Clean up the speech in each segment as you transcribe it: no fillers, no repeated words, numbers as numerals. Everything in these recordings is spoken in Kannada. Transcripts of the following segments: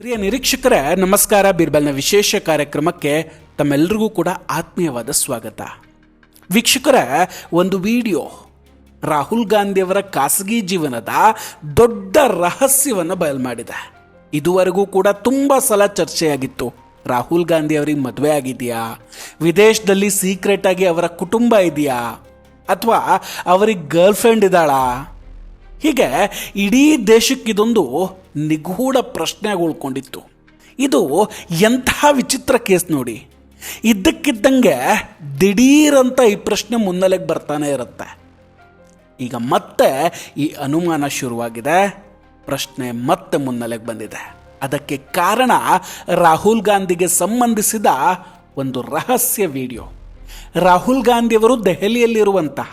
ಪ್ರಿಯ ನಿರೀಕ್ಷಕರೇ, ನಮಸ್ಕಾರ. ಬೀರ್ಬಲ್ನ ವಿಶೇಷ ಕಾರ್ಯಕ್ರಮಕ್ಕೆ ತಮ್ಮೆಲ್ಲರಿಗೂ ಕೂಡ ಆತ್ಮೀಯವಾದ ಸ್ವಾಗತ. ವೀಕ್ಷಕರೇ, ಒಂದು ವಿಡಿಯೋ ರಾಹುಲ್ ಗಾಂಧಿಯವರ ಖಾಸಗಿ ಜೀವನದ ದೊಡ್ಡ ರಹಸ್ಯವನ್ನು ಬಯಲು ಮಾಡಿದೆ. ಇದುವರೆಗೂ ಕೂಡ ತುಂಬ ಸಲ ಚರ್ಚೆಯಾಗಿತ್ತು. ರಾಹುಲ್ ಗಾಂಧಿ ಅವರಿಗೆ ಮದುವೆ ಆಗಿದೆಯಾ, ವಿದೇಶದಲ್ಲಿ ಸೀಕ್ರೆಟ್ ಆಗಿ ಅವರ ಕುಟುಂಬ ಇದೆಯಾ, ಅಥವಾ ಅವರಿಗೆ ಗರ್ಲ್ ಫ್ರೆಂಡ್ ಇದ್ದಾಳಾ? ಹೀಗೆ ಇಡೀ ದೇಶಕ್ಕಿದೊಂದು ನಿಗೂಢ ಪ್ರಶ್ನೆಯಾಗಿ ಉಳ್ಕೊಂಡಿತ್ತು. ಇದು ಎಂತಹ ವಿಚಿತ್ರ ಕೇಸ್ ನೋಡಿ. ಇದ್ದಕ್ಕಿದ್ದಂಗೆ ದಿಢೀರಂತ ಈ ಪ್ರಶ್ನೆ ಮುನ್ನೆಲೆಗೆ ಬರ್ತಾನೆ ಇರುತ್ತೆ. ಈಗ ಮತ್ತೆ ಈ ಅನುಮಾನ ಶುರುವಾಗಿದೆ. ಪ್ರಶ್ನೆ ಮತ್ತೆ ಮುನ್ನೆಲೆಗೆ ಬಂದಿದೆ. ಅದಕ್ಕೆ ಕಾರಣ ರಾಹುಲ್ ಗಾಂಧಿಗೆ ಸಂಬಂಧಿಸಿದ ಒಂದು ರಹಸ್ಯ ವಿಡಿಯೋ. ರಾಹುಲ್ ಗಾಂಧಿಯವರು ದೆಹಲಿಯಲ್ಲಿರುವಂತಹ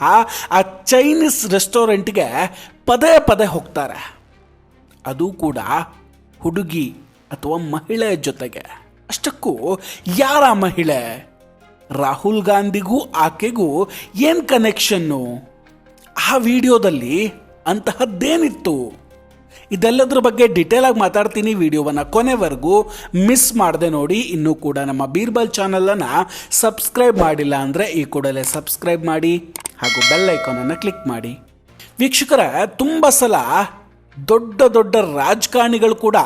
ಆ ಚೈನೀಸ್ ರೆಸ್ಟೋರೆಂಟ್ಗೆ ಪದೇ ಪದೇ ಹೋಗ್ತಾರೆ. ಅದು ಕೂಡ ಹುಡುಗಿ ಅಥವಾ ಮಹಿಳೆಯ ಜೊತೆಗೆ. ಅಷ್ಟಕ್ಕೂ ಯಾರ ಮಹಿಳೆ? ರಾಹುಲ್ ಗಾಂಧಿಗೂ ಆಕೆಗೂ ಏನು ಕನೆಕ್ಷನ್ನು? ಆ ವಿಡಿಯೋದಲ್ಲಿ ಅಂತಹದ್ದೇನಿತ್ತು? ಇದೆಲ್ಲದರ ಬಗ್ಗೆ ಡೀಟೇಲ್ ಆಗಿ ಮಾತಾಡ್ತೀನಿ. ವಿಡಿಯೋವನ್ನು ಕೊನೆವರೆಗೂ ಮಿಸ್ ಮಾಡದೆ ನೋಡಿ. ಇನ್ನೂ ಕೂಡ ನಮ್ಮ ಬೀರ್ಬಲ್ ಚಾನಲನ್ನು ಸಬ್ಸ್ಕ್ರೈಬ್ ಮಾಡಿಲ್ಲ ಅಂದರೆ ಈ ಕೂಡಲೇ ಸಬ್ಸ್ಕ್ರೈಬ್ ಮಾಡಿ ಹಾಗೂ ಬೆಲ್ ಐಕಾನನ್ನು ಕ್ಲಿಕ್ ಮಾಡಿ. ವೀಕ್ಷಕರೇ, ತುಂಬ ಸಲ ದೊಡ್ಡ ದೊಡ್ಡ ರಾಜಕಾರಣಿಗಳು ಕೂಡ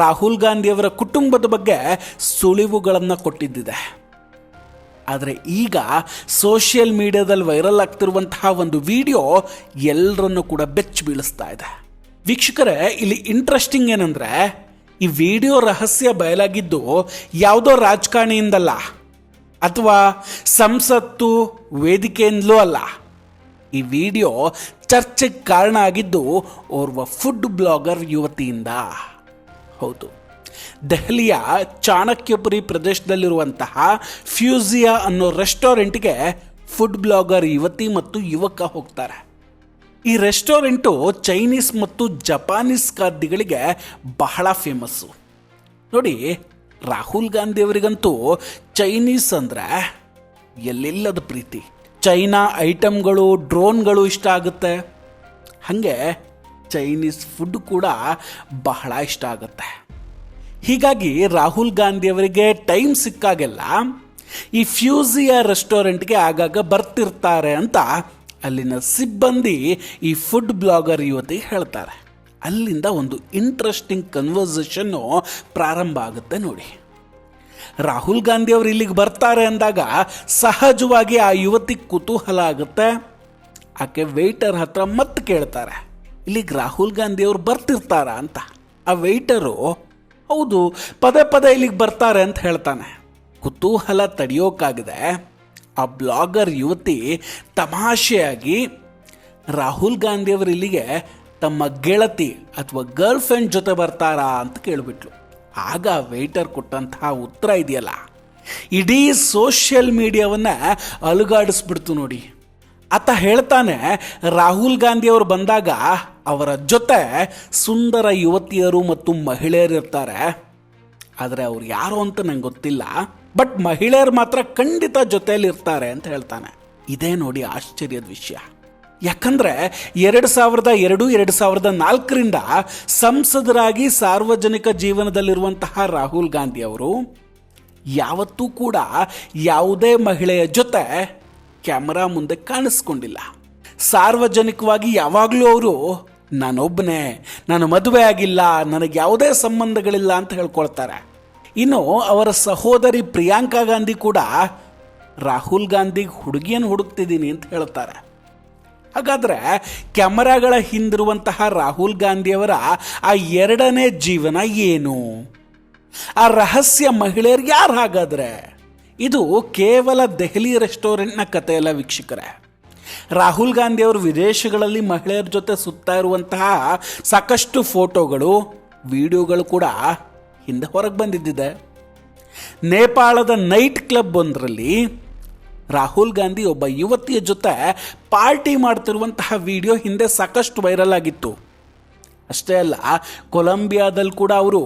ರಾಹುಲ್ ಗಾಂಧಿಯವರ ಕುಟುಂಬದ ಬಗ್ಗೆ ಸುಳಿವುಗಳನ್ನು ಕೊಟ್ಟಿದ್ದಿದೆ. ಆದರೆ ಈಗ ಸೋಷಿಯಲ್ ಮೀಡಿಯಾದಲ್ಲಿ ವೈರಲ್ ಆಗ್ತಿರುವಂತಹ ಒಂದು ವಿಡಿಯೋ ಎಲ್ಲರನ್ನೂ ಕೂಡ ಬೆಚ್ಚಿ ಬೀಳಿಸ್ತಾ ಇದೆ. ವೀಕ್ಷಕರೇ, ಇಲ್ಲಿ ಇಂಟ್ರೆಸ್ಟಿಂಗ್ ಏನಂದರೆ, ಈ ವಿಡಿಯೋ ರಹಸ್ಯ ಬಯಲಾಗಿದ್ದು ಯಾವುದೋ ರಾಜಕಾರಣಿಯಿಂದಲ್ಲ ಅಥವಾ ಸಂಸತ್ತು ವೇದಿಕೆಯಿಂದಲೂ ಅಲ್ಲ. ಈ ವಿಡಿಯೋ ಚರ್ಚೆಗೆ ಕಾರಣ ಆಗಿದ್ದು ಓರ್ವ ಫುಡ್ ಬ್ಲಾಗರ್ ಯುವತಿಯಿಂದ. ಹೌದು, ದೆಹಲಿಯ ಚಾಣಕ್ಯಪುರಿ ಪ್ರದೇಶದಲ್ಲಿರುವಂತಹ ಫ್ಯೂಸಿಯಾ ಅನ್ನೋ ರೆಸ್ಟೋರೆಂಟ್ಗೆ ಫುಡ್ ಬ್ಲಾಗರ್ ಯುವತಿ ಮತ್ತು ಯುವಕ ಹೋಗ್ತಾರೆ. ಈ ರೆಸ್ಟೋರೆಂಟು ಚೈನೀಸ್ ಮತ್ತು ಜಪಾನೀಸ್ ಖಾದ್ಯಗಳಿಗೆ ಬಹಳ ಫೇಮಸ್ಸು. ನೋಡಿ, ರಾಹುಲ್ ಗಾಂಧಿಯವರಿಗಂತೂ ಚೈನೀಸ್ ಅಂದರೆ ಎಲ್ಲಿಲ್ಲದ ಪ್ರೀತಿ. ಚೈನಾ ಐಟಮ್ಗಳು, ಡ್ರೋನ್ಗಳು ಇಷ್ಟ ಆಗುತ್ತೆ. ಹಾಗೆ ಚೈನೀಸ್ ಫುಡ್ ಕೂಡ ಬಹಳ ಇಷ್ಟ ಆಗುತ್ತೆ. ಹೀಗಾಗಿ ರಾಹುಲ್ ಗಾಂಧಿಯವರಿಗೆ ಟೈಮ್ ಸಿಕ್ಕಾಗೆಲ್ಲ ಈ ಫ್ಯೂಸಿಯಾ ರೆಸ್ಟೋರೆಂಟ್ಗೆ ಆಗಾಗ ಬರ್ತಿರ್ತಾರೆ ಅಂತ ಅಲ್ಲಿನ ಸಿಬ್ಬಂದಿ ಈ ಫುಡ್ ಬ್ಲಾಗರ್ ಯುವತಿ ಹೇಳ್ತಾರೆ. ಅಲ್ಲಿಂದ ಒಂದು ಇಂಟ್ರೆಸ್ಟಿಂಗ್ ಕನ್ವರ್ಸೇಷನ್ನು ಪ್ರಾರಂಭ ಆಗುತ್ತೆ ನೋಡಿ. ರಾಹುಲ್ ಗಾಂಧಿ ಅವರು ಇಲ್ಲಿಗೆ ಬರ್ತಾರೆ ಅಂದಾಗ ಸಹಜವಾಗಿ ಆ ಯುವತಿ ಕುತೂಹಲ ಆಗುತ್ತೆ. ಆಕೆ ವೆಯ್ಟರ್ ಹತ್ರ ಮತ್ತೆ ಕೇಳ್ತಾರೆ, ಇಲ್ಲಿಗೆ ರಾಹುಲ್ ಗಾಂಧಿ ಅವರು ಬರ್ತಿರ್ತಾರ ಅಂತ. ಆ ವೆಯ್ಟರು ಹೌದು, ಪದೇ ಪದೇ ಇಲ್ಲಿಗೆ ಬರ್ತಾರೆ ಅಂತ ಹೇಳ್ತಾನೆ. ಕುತೂಹಲ ತಡೆಯೋಕ್ಕಾಗದೆ ಆ ಬ್ಲಾಗರ್ ಯುವತಿ ತಮಾಷೆಯಾಗಿ ರಾಹುಲ್ ಗಾಂಧಿಯವರು ಇಲ್ಲಿಗೆ ತಮ್ಮ ಗೆಳತಿ ಅಥವಾ ಗರ್ಲ್ ಫ್ರೆಂಡ್ ಜೊತೆ ಬರ್ತಾರಾ ಅಂತ ಕೇಳಿಬಿಟ್ಲು. ಆಗ ವೆಯ್ಟರ್ ಕೊಟ್ಟಂತಹ ಉತ್ತರ ಇದೆಯಲ್ಲ, ಇಡೀ ಸೋಷಿಯಲ್ ಮೀಡಿಯಾವನ್ನು ಅಲುಗಾಡಿಸ್ಬಿಡ್ತು ನೋಡಿ. ಆತ ಹೇಳ್ತಾನೆ, ರಾಹುಲ್ ಗಾಂಧಿಯವರು ಬಂದಾಗ ಅವರ ಜೊತೆ ಸುಂದರ ಯುವತಿಯರು ಮತ್ತು ಮಹಿಳೆಯರು ಇರ್ತಾರೆ. ಆದರೆ ಅವ್ರು ಯಾರು ಅಂತ ನಂಗೆ ಗೊತ್ತಿಲ್ಲ, ಬಟ್ ಮಹಿಳೆಯರು ಮಾತ್ರ ಖಂಡಿತ ಜೊತೆಯಲ್ಲಿ ಇರ್ತಾರೆ ಅಂತ ಹೇಳ್ತಾನೆ. ಇದೇ ನೋಡಿ ಆಶ್ಚರ್ಯದ ವಿಷಯ. ಯಾಕಂದರೆ 2002-2004ರಿಂದ ಸಂಸದರಾಗಿ ಸಾರ್ವಜನಿಕ ಜೀವನದಲ್ಲಿರುವಂತಹ ರಾಹುಲ್ ಗಾಂಧಿ ಅವರು ಯಾವತ್ತೂ ಕೂಡ ಯಾವುದೇ ಮಹಿಳೆಯ ಜೊತೆ ಕ್ಯಾಮರಾ ಮುಂದೆ ಕಾಣಿಸ್ಕೊಂಡಿಲ್ಲ. ಸಾರ್ವಜನಿಕವಾಗಿ ಯಾವಾಗಲೂ ಅವರು ನಾನೊಬ್ಬನೇ, ನಾನು ಮದುವೆ ಆಗಿಲ್ಲ, ನನಗೆ ಯಾವುದೇ ಸಂಬಂಧಗಳಿಲ್ಲ ಅಂತ ಹೇಳ್ಕೊಳ್ತಾರೆ. ಇನ್ನು ಅವರ ಸಹೋದರಿ ಪ್ರಿಯಾಂಕಾ ಗಾಂಧಿ ಕೂಡ ರಾಹುಲ್ ಗಾಂಧಿಗೆ ಹುಡುಗಿಯನ್ನು ಹುಡುಕ್ತಿದ್ದೀನಿ ಅಂತ ಹೇಳ್ತಾರೆ. ಹಾಗಾದರೆ ಕ್ಯಾಮರಾಗಳ ಹಿಂದಿರುವಂತಹ ರಾಹುಲ್ ಗಾಂಧಿಯವರ ಆ ಎರಡನೇ ಜೀವನ ಏನು? ಆ ರಹಸ್ಯ ಮಹಿಳೆಯರು ಯಾರು ಹಾಗಾದರೆ? ಇದು ಕೇವಲ ದೆಹಲಿ ರೆಸ್ಟೋರೆಂಟ್ನ ಕಥೆಯಲ್ಲ ವೀಕ್ಷಕರೇ. ರಾಹುಲ್ ಗಾಂಧಿಯವರು ವಿದೇಶಗಳಲ್ಲಿ ಮಹಿಳೆಯರ ಜೊತೆ ಸುತ್ತಾ ಇರುವಂತಹ ಸಾಕಷ್ಟು ಫೋಟೋಗಳು, ವಿಡಿಯೋಗಳು ಕೂಡ ಹಿಂದೆ ಹೊರಗೆ ಬಂದಿದ್ದಿದೆ. ನೇಪಾಳದ ನೈಟ್ ಕ್ಲಬ್ ಒಂದರಲ್ಲಿ ರಾಹುಲ್ ಗಾಂಧಿ ಒಬ್ಬ ಯುವತಿಯ ಜೊತೆ ಪಾರ್ಟಿ ಮಾಡ್ತಿರುವಂತಹ ವಿಡಿಯೋ ಹಿಂದೆ ಸಾಕಷ್ಟು ವೈರಲ್ ಆಗಿತ್ತು. ಅಷ್ಟೇ ಅಲ್ಲ, ಕೊಲಂಬಿಯಾದಲ್ಲಿ ಕೂಡ ಅವರು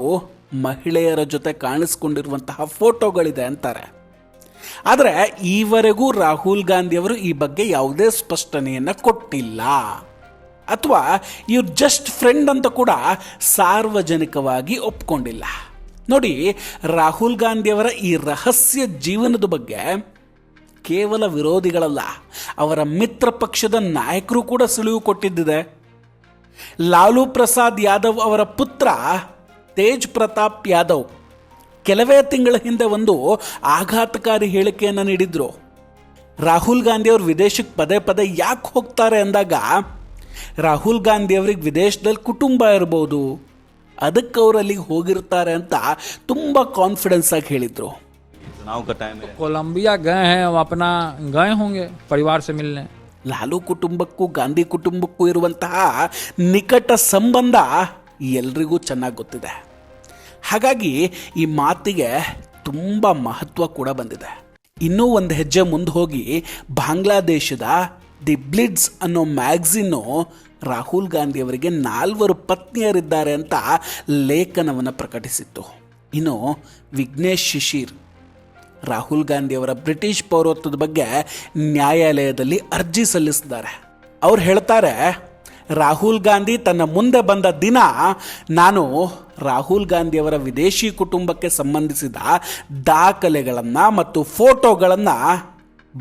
ಮಹಿಳೆಯರ ಜೊತೆ ಕಾಣಿಸ್ಕೊಂಡಿರುವಂತಹ ಫೋಟೋಗಳಿದೆ ಅಂತಾರೆ. ಆದರೆ ಈವರೆಗೂ ರಾಹುಲ್ ಗಾಂಧಿಯವರು ಈ ಬಗ್ಗೆ ಯಾವುದೇ ಸ್ಪಷ್ಟನೆಯನ್ನು ಕೊಟ್ಟಿಲ್ಲ. ಅಥವಾ ಇವ್ರ ಜಸ್ಟ್ ಫ್ರೆಂಡ್ ಅಂತ ಕೂಡ ಸಾರ್ವಜನಿಕವಾಗಿ ಒಪ್ಕೊಂಡಿಲ್ಲ. ನೋಡಿ, ರಾಹುಲ್ ಗಾಂಧಿಯವರ ಈ ರಹಸ್ಯ ಜೀವನದ ಬಗ್ಗೆ ಕೇವಲ ವಿರೋಧಿಗಳಲ್ಲ, ಅವರ ಮಿತ್ರ ಪಕ್ಷದ ನಾಯಕರು ಕೂಡ ಸುಳಿವು ಕೊಟ್ಟಿದ್ದಿದೆ. ಲಾಲೂ ಪ್ರಸಾದ್ ಯಾದವ್ ಅವರ ಪುತ್ರ ತೇಜ್ ಪ್ರತಾಪ್ ಯಾದವ್ ಕೆಲವೇ ತಿಂಗಳ ಹಿಂದೆ ಒಂದು ಆಘಾತಕಾರಿ ಹೇಳಿಕೆಯನ್ನು ನೀಡಿದ್ರು. ರಾಹುಲ್ ಗಾಂಧಿ ಅವರು ವಿದೇಶಕ್ಕೆ ಪದೇ ಪದೇ ಯಾಕೆ ಹೋಗ್ತಾರೆ ಅಂದಾಗ, ರಾಹುಲ್ ಗಾಂಧಿ ಅವ್ರಿಗೆ ವಿದೇಶದಲ್ಲಿ ಕುಟುಂಬ ಇರ್ಬೋದು, ಅದಕ್ಕೆ ಅವರು ಅಲ್ಲಿಗೆ ಹೋಗಿರ್ತಾರೆ ಅಂತ ತುಂಬ ಕಾನ್ಫಿಡೆನ್ಸ್ ಆಗಿ ಹೇಳಿದರು. कोलंबिया गए हैं, वो अपना गए होंगे परिवार से मिलने. ಲಾಲು ಕುಟುಂಬಕ್ಕೂ ಗಾಂಧಿ ಕುಟುಂಬಕ್ಕೂ ಇರುವಂತಹ ನಿಕಟ ಸಂಬಂಧ ಎಲ್ರಿಗೂ ಚೆನ್ನಾಗಿ ಗೊತ್ತಿದೆ. ಹಾಗಾಗಿ ಈ ಮಾತಿಗೆ ತುಂಬ ಮಹತ್ವ ಕೂಡ ಬಂದಿದೆ. ಇನ್ನೂ ಒಂದು ಹೆಜ್ಜೆ ಮುಂದೆ ಹೋಗಿ ಬಾಂಗ್ಲಾದೇಶದ ದಿ ಬ್ಲಿಡ್ಸ್ ಅನ್ನೋ ಮ್ಯಾಗ್ಝಿನ್ನು ರಾಹುಲ್ ಗಾಂಧಿ ಅವರಿಗೆ 4 ಪತ್ನಿಯರಿದ್ದಾರೆ ಅಂತ ಲೇಖನವನ್ನು ಪ್ರಕಟಿಸಿತ್ತು. ಇನ್ನು ವಿಘ್ನೇಶ್ ಶಿಶಿರ್ ರಾಹುಲ್ ಗಾಂಧಿ ಅವರ ಬ್ರಿಟಿಷ್ ಪೌರತ್ವದ ಬಗ್ಗೆ ನ್ಯಾಯಾಲಯದಲ್ಲಿ ಅರ್ಜಿ ಸಲ್ಲಿಸಿದ್ದಾರೆ. ಅವ್ರು ಹೇಳ್ತಾರೆ, ರಾಹುಲ್ ಗಾಂಧಿ ತನ್ನ ಮುಂದೆ ಬಂದ ದಿನ ನಾನು ರಾಹುಲ್ ಗಾಂಧಿಯವರ ವಿದೇಶಿ ಕುಟುಂಬಕ್ಕೆ ಸಂಬಂಧಿಸಿದ ದಾಖಲೆಗಳನ್ನು ಮತ್ತು ಫೋಟೋಗಳನ್ನು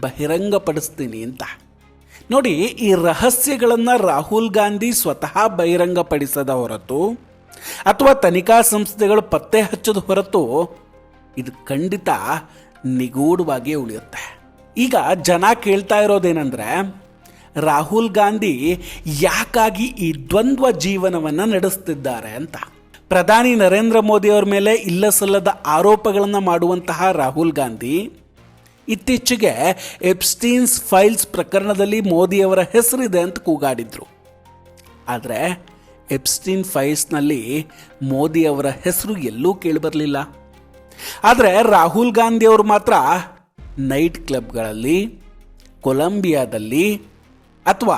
ಬಹಿರಂಗಪಡಿಸ್ತೀನಿ ಅಂತ. ನೋಡಿ, ಈ ರಹಸ್ಯಗಳನ್ನು ರಾಹುಲ್ ಗಾಂಧಿ ಸ್ವತಃ ಬಹಿರಂಗಪಡಿಸದ ಹೊರತು ಅಥವಾ ತನಿಖಾ ಸಂಸ್ಥೆಗಳು ಪತ್ತೆ ಹಚ್ಚದ ಹೊರತು ಇದು ಖಂಡಿತ ನಿಗೂಢವಾಗಿ ಉಳಿಯುತ್ತೆ. ಈಗ ಜನ ಕೇಳ್ತಾ ಇರೋದೇನೆಂದರೆ, ರಾಹುಲ್ ಗಾಂಧಿ ಯಾಕಾಗಿ ಈ ದ್ವಂದ್ವ ಜೀವನವನ್ನು ನಡೆಸ್ತಿದ್ದಾರೆ ಅಂತ. ಪ್ರಧಾನಿ ನರೇಂದ್ರ ಮೋದಿ ಅವರ ಮೇಲೆ ಇಲ್ಲಸಲ್ಲದ ಆರೋಪಗಳನ್ನು ಮಾಡುವಂತಹ ರಾಹುಲ್ ಗಾಂಧಿ ಇತ್ತೀಚೆಗೆ ಎಪ್ಸ್ಟೀನ್ಸ್ ಫೈಲ್ಸ್ ಪ್ರಕರಣದಲ್ಲಿ ಮೋದಿಯವರ ಹೆಸರಿದೆ ಅಂತ ಕೂಗಾಡಿದ್ರು. ಆದರೆ ಎಪ್ಸ್ಟೀನ್ ಫೈಲ್ಸ್ನಲ್ಲಿ ಮೋದಿಯವರ ಹೆಸರು ಎಲ್ಲೂ ಕೇಳಿಬರಲಿಲ್ಲ. ಆದರೆ ರಾಹುಲ್ ಗಾಂಧಿ ಅವರು ಮಾತ್ರ ನೈಟ್ ಕ್ಲಬ್ಗಳಲ್ಲಿ, ಕೊಲಂಬಿಯಾದಲ್ಲಿ ಅಥವಾ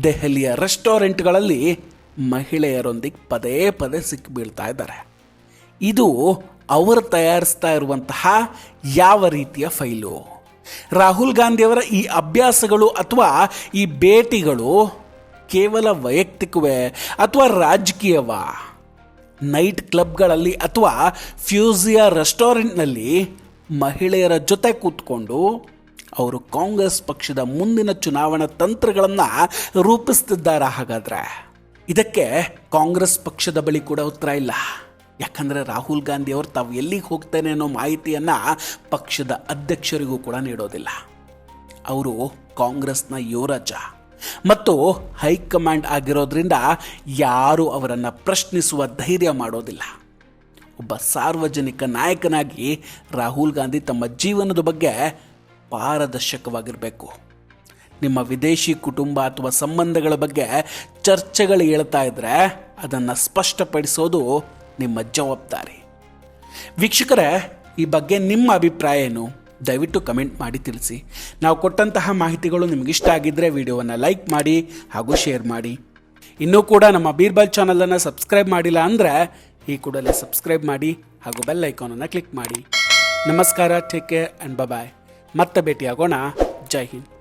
ದೆಹಲಿಯ ರೆಸ್ಟೋರೆಂಟ್ಗಳಲ್ಲಿ ಮಹಿಳೆಯರೊಂದಿಗೆ ಪದೇ ಪದೇ ಸಿಕ್ಕಿಬೀಳ್ತಾ ಇದ್ದಾರೆ. ಇದು ಅವರು ತಯಾರಿಸ್ತಾ ಇರುವಂತಹ ಯಾವ ರೀತಿಯ ಫೈಲು? ರಾಹುಲ್ ಗಾಂಧಿಯವರ ಈ ಅಭ್ಯಾಸಗಳು ಅಥವಾ ಈ ಭೇಟಿಗಳು ಕೇವಲ ವೈಯಕ್ತಿಕವೇ ಅಥವಾ ರಾಜಕೀಯವಾ? ನೈಟ್ ಕ್ಲಬ್ಗಳಲ್ಲಿ ಅಥವಾ ಫ್ಯೂಸಿಯಾ ರೆಸ್ಟೋರೆಂಟ್ನಲ್ಲಿ ಮಹಿಳೆಯರ ಜೊತೆ ಕೂತ್ಕೊಂಡು ಅವರು ಕಾಂಗ್ರೆಸ್ ಪಕ್ಷದ ಮುಂದಿನ ಚುನಾವಣಾ ತಂತ್ರಗಳನ್ನು ರೂಪಿಸ್ತಿದ್ದಾರೆ. ಹಾಗಾದರೆ ಇದಕ್ಕೆ ಕಾಂಗ್ರೆಸ್ ಪಕ್ಷದ ಬಳಿ ಕೂಡ ಉತ್ತರ ಇಲ್ಲ. ಯಾಕಂದರೆ ರಾಹುಲ್ ಗಾಂಧಿ ಅವರು ತಾವು ಎಲ್ಲಿಗೆ ಹೋಗ್ತೇನೆ ಅನ್ನೋ ಮಾಹಿತಿಯನ್ನು ಪಕ್ಷದ ಅಧ್ಯಕ್ಷರಿಗೂ ಕೂಡ ನೀಡೋದಿಲ್ಲ. ಅವರು ಕಾಂಗ್ರೆಸ್ನ ಯುವರಾಜ ಮತ್ತು ಹೈಕಮಾಂಡ್ ಆಗಿರೋದ್ರಿಂದ ಯಾರೂ ಅವರನ್ನು ಪ್ರಶ್ನಿಸುವ ಧೈರ್ಯ ಮಾಡೋದಿಲ್ಲ. ಒಬ್ಬ ಸಾರ್ವಜನಿಕ ನಾಯಕನಾಗಿ ರಾಹುಲ್ ಗಾಂಧಿ ತಮ್ಮ ಜೀವನದ ಬಗ್ಗೆ ಪಾರದರ್ಶಕವಾಗಿರಬೇಕು. ನಿಮ್ಮ ವಿದೇಶಿ ಕುಟುಂಬ ಅಥವಾ ಸಂಬಂಧಗಳ ಬಗ್ಗೆ ಚರ್ಚೆಗಳು ಹೇಳ್ತಾ ಇದ್ದರೆ ಅದನ್ನು ಸ್ಪಷ್ಟಪಡಿಸೋದು ನಿಮ್ಮ ಜವಾಬ್ದಾರಿ. ವೀಕ್ಷಕರೇ, ಈ ಬಗ್ಗೆ ನಿಮ್ಮ ಅಭಿಪ್ರಾಯ ಏನು? ದಯವಿಟ್ಟು ಕಮೆಂಟ್ ಮಾಡಿ ತಿಳಿಸಿ. ನಾವು ಕೊಟ್ಟಂತಹ ಮಾಹಿತಿಗಳು ನಿಮಗಿಷ್ಟ ಆಗಿದ್ದರೆ ವಿಡಿಯೋವನ್ನು ಲೈಕ್ ಮಾಡಿ ಹಾಗೂ ಶೇರ್ ಮಾಡಿ. ಇನ್ನೂ ಕೂಡ ನಮ್ಮ ಬೀರ್ಬಲ್ ಚಾನಲನ್ನು ಸಬ್ಸ್ಕ್ರೈಬ್ ಮಾಡಿಲ್ಲ ಅಂದರೆ ಈ ಕೂಡಲೇ ಸಬ್ಸ್ಕ್ರೈಬ್ ಮಾಡಿ ಹಾಗೂ ಬೆಲ್ ಐಕಾನನ್ನು ಕ್ಲಿಕ್ ಮಾಡಿ. ನಮಸ್ಕಾರ, ಟೇಕ್ ಕೇರ್ ಆ್ಯಂಡ್ ಬಾಯ್. ಮತ್ತೆ ಭೇಟಿಯಾಗೋಣ. ಜೈ ಹಿಂದ್.